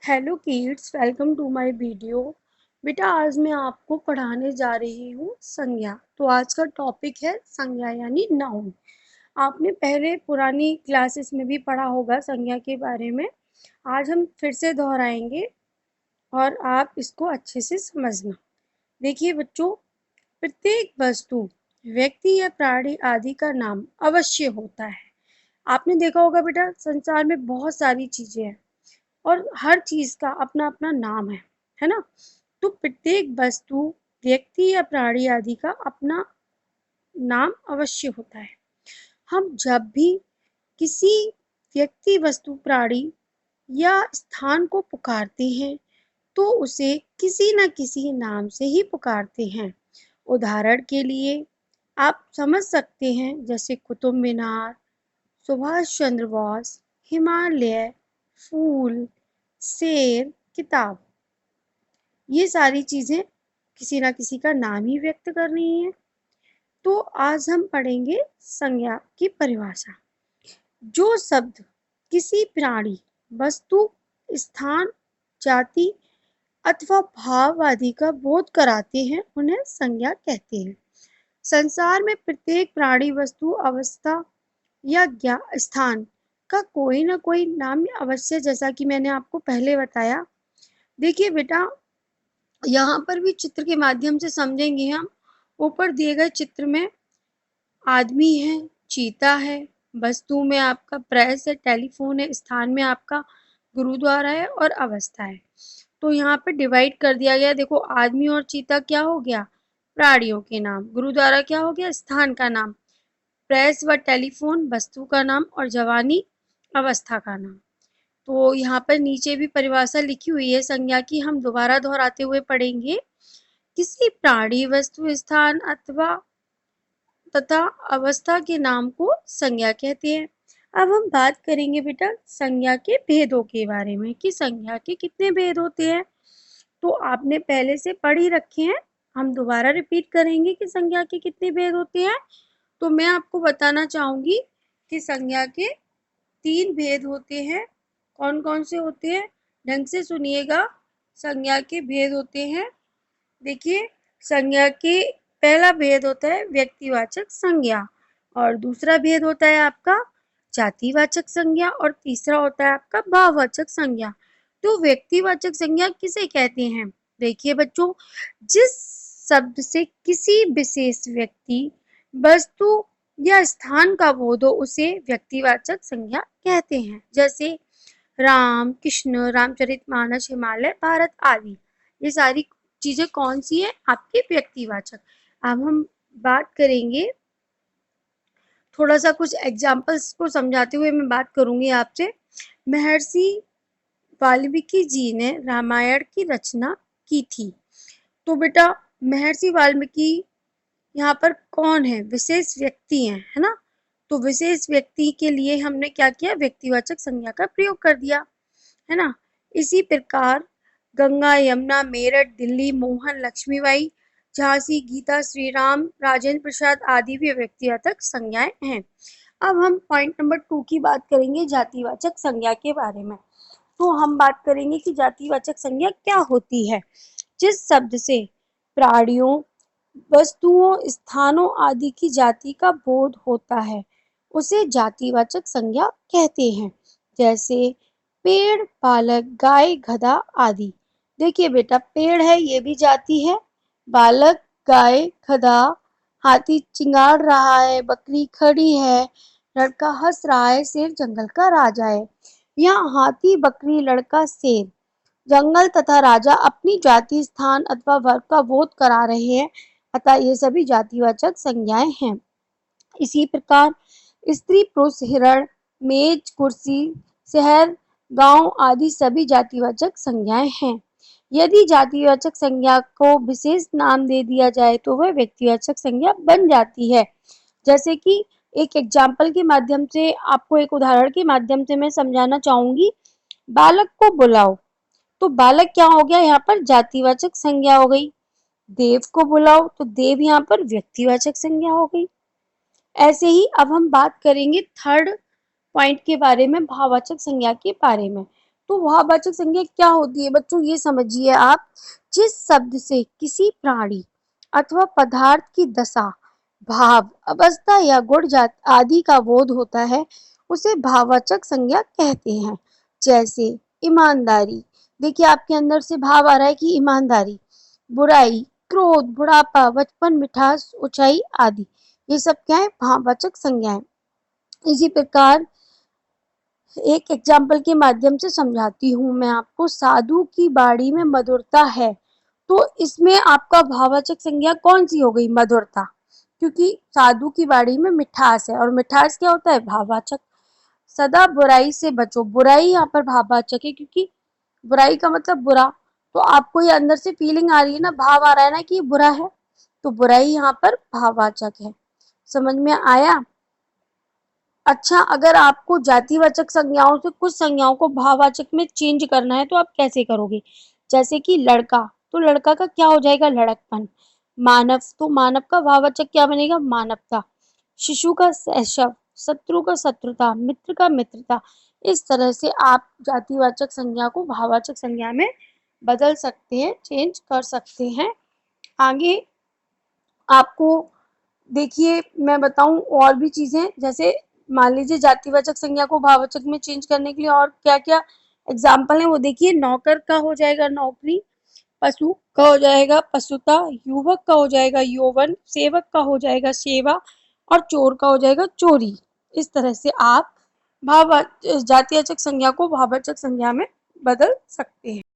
Hello kids, welcome to my video. बेटा, आज मैं आपको पढ़ाने जा रही हूँ संज्ञा। तो आज का टॉपिक है संज्ञा यानी नाउन। आपने पहले पुरानी क्लासेस में भी पढ़ा होगा संज्ञा के बारे में। आज हम फिर से दोहराएंगे और आप इसको अच्छे से समझना। देखिए बच्चों, प्रत्येक वस्तु, व्यक्ति या प्राणी आदि का नाम अवश्य होता है। आपने देखा होगा बेटा, संसार में बहुत सारी चीजें हैं और हर चीज का अपना अपना नाम है ना। तो प्रत्येक वस्तु, व्यक्ति या प्राणी आदि का अपना नाम अवश्य होता है। हम जब भी किसी व्यक्ति, वस्तु, प्राणी या स्थान को पुकारते हैं तो उसे किसी न किसी नाम से ही पुकारते हैं। उदाहरण के लिए आप समझ सकते हैं, जैसे कुतुब मीनार, सुभाष चंद्र बोस, हिमालय, फूल, शेर, किताब। ये सारी चीजें किसी ना किसी का नाम ही व्यक्त कर रही हैं। तो आज हम पढ़ेंगे संज्ञा की परिभाषा। जो शब्द किसी प्राणी, वस्तु, स्थान, जाति अथवा भाव आदि का बोध कराते हैं उन्हें संज्ञा कहते हैं। संसार में प्रत्येक प्राणी, वस्तु, अवस्था या स्थान का कोई ना कोई नाम अवश्य, जैसा कि मैंने आपको पहले बताया। देखिए बेटा, यहाँ पर भी चित्र के माध्यम से समझेंगे हम। ऊपर दिए गए चित्र में आदमी है, चीता है, वस्तु में आपका प्रेस है, टेलीफोन है, स्थान में आपका गुरुद्वारा है और अवस्था है। तो यहाँ पे डिवाइड कर दिया गया। देखो, आदमी और चीता क्या हो गया? प्राणियों के नाम। गुरुद्वारा क्या हो गया? स्थान का नाम। प्रेस व टेलीफोन वस्तु का नाम और जवानी अवस्था का नाम। तो यहाँ पर नीचे भी परिभाषा लिखी हुई है संज्ञा की, हम दोबारा दोहराते हुए पढ़ेंगे। किसी प्राणी, वस्तु, स्थान अथवा तथा अवस्था के नाम को संज्ञा कहते हैं। अब हम बात करेंगे बेटा संज्ञा के भेदों के बारे में कि संज्ञा के कितने भेद होते हैं। तो आपने पहले से पढ़ ही रखे हैं, हम दोबारा रिपीट करेंगे कि संज्ञा के कितने भेद होते हैं। तो मैं आपको बताना चाहूंगी कि संज्ञा के 3 भेद होते हैं। कौन कौन से होते हैं? ढंग से सुनिएगा। संज्ञा के भेद होते हैं। देखिए, संज्ञा के पहला भेद होता है व्यक्तिवाचक संज्ञा, और दूसरा भेद होता है आपका जातिवाचक संज्ञा, और तीसरा होता है आपका भाववाचक संज्ञा। तो व्यक्तिवाचक संज्ञा किसे कहते हैं? देखिए बच्चों, जिस शब्द से किसी विशेष व्यक्ति, वस्तु या स्थान का बोध हो उसे व्यक्तिवाचक संज्ञा कहते हैं। जैसे राम, कृष्ण, रामचरितमानस, हिमालय, भारत आदि। ये सारी चीजें कौन सी है? आपके व्यक्तिवाचक। अब हम बात करेंगे, थोड़ा सा कुछ एग्जाम्पल्स को समझाते हुए मैं बात करूंगी आपसे। महर्षि वाल्मीकि जी ने रामायण की रचना की थी। तो बेटा, महर्षि वाल्मीकि यहाँ पर कौन है? विशेष व्यक्ति हैं, है ना। तो विशेष व्यक्ति के लिए हमने क्या किया? व्यक्तिवाचक संज्ञा का प्रयोग कर दिया, है ना। इसी प्रकार गंगा, यमुना, मेरठ, दिल्ली, मोहन, लक्ष्मीबाई, झांसी, गीता, श्री राम, राजेंद्र प्रसाद आदि भी व्यक्तिवाचक संज्ञाएं हैं। अब हम पॉइंट नंबर 2 की बात करेंगे, जातिवाचक संज्ञा के बारे में। तो हम बात करेंगे कि जातिवाचक संज्ञा क्या होती है। जिस शब्द से प्राणियों, वस्तुओं, स्थानों आदि की जाति का बोध होता है उसे जातिवाचक संज्ञा कहते हैं। जैसे पेड़, बालक, गाय, गधा आदि। देखिए बेटा, पेड़ है ये भी जाति है, बालक, गाय, गधा, हाथी चिंगाड़ रहा है, बकरी खड़ी है, लड़का हंस रहा है, शेर जंगल का राजा है। यहाँ हाथी, बकरी, लड़का, शेर, जंगल तथा राजा अपनी जाति, स्थान अथवा वर्ग का बोध करा रहे हैं, अतः ये सभी जातिवाचक संज्ञाएं हैं। इसी प्रकार स्त्री, पुरुष, हिरण, मेज, कुर्सी, शहर, गांव आदि सभी जातिवाचक संज्ञाएं हैं। यदि जातिवाचक संज्ञा को विशेष नाम दे दिया जाए तो वह व्यक्तिवाचक संज्ञा बन जाती है। जैसे कि एक एग्जाम्पल के माध्यम से आपको, एक उदाहरण के माध्यम से मैं समझाना चाहूंगी। बालक को बुलाओ, तो बालक क्या हो गया? यहाँ पर जातिवाचक संज्ञा हो गई। देव को बुलाओ तो देव यहाँ पर व्यक्तिवाचक संज्ञा हो गई। ऐसे ही अब हम बात करेंगे थर्ड पॉइंट के बारे में, भाववाचक संज्ञा के बारे में। तो भाववाचक संज्ञा क्या होती है बच्चों, ये समझिए आप। जिस शब्द से किसी प्राणी अथवा पदार्थ की दशा, भाव, अवस्था या गुण जात आदि का बोध होता है, उसे भाववाचक संज्ञा कहते हैं। जैसे ईमानदारी, देखिए आपके अंदर से भाव आ रहा है कि ईमानदारी, बुराई, क्रोध, बुढ़ापा, बचपन, मिठास, ऊंचाई आदि, ये सब क्या है, भाववाचक संज्ञाएं। इसी प्रकार एक एग्जाम्पल के माध्यम से समझाती हूँ मैं आपको। साधु की बाड़ी में मधुरता है, तो इसमें आपका भाववाचक संज्ञा कौन सी हो गई, मधुरता, क्योंकि साधु की बाड़ी में मिठास है, और मिठास क्या होता है, भाववाचक। सदा बुराई से बचो, बुराई यहाँ पर भाववाचक है, क्योंकि बुराई का मतलब बुरा, तो आपको ये अंदर से फीलिंग आ रही है ना, भाव आ रहा है ना कि ये बुरा है, तो बुराई यहाँ पर भाववाचक है। समझ में आया। अच्छा, अगर आपको जातिवाचक संज्ञाओं से कुछ संज्ञाओं को भाववाचक में चेंज करना है तो आप कैसे करोगे। जैसे कि लड़का, तो लड़का का क्या हो जाएगा, लड़कपन। मानव, तो मानव का भाववाचक क्या बनेगा, मानवता। शिशु का शैशव, शत्रु का शत्रुता, मित्र का मित्रता। इस तरह से आप जातिवाचक संज्ञा को भाववाचक संज्ञा में बदल सकते हैं, चेंज कर सकते हैं। आगे आपको देखिए मैं बताऊं और भी चीजें, जैसे मान लीजिए जातिवाचक संज्ञा को भाववाचक में चेंज करने के लिए और क्या क्या एग्जाम्पल है वो देखिए। नौकर का हो जाएगा नौकरी, पशु का हो जाएगा पशुता, युवक का हो जाएगा यौवन, सेवक का हो जाएगा सेवा, और चोर का हो जाएगा चोरी। इस तरह से आप भाव जातिवाचक संज्ञा को भाववाचक संज्ञा में बदल सकते हैं।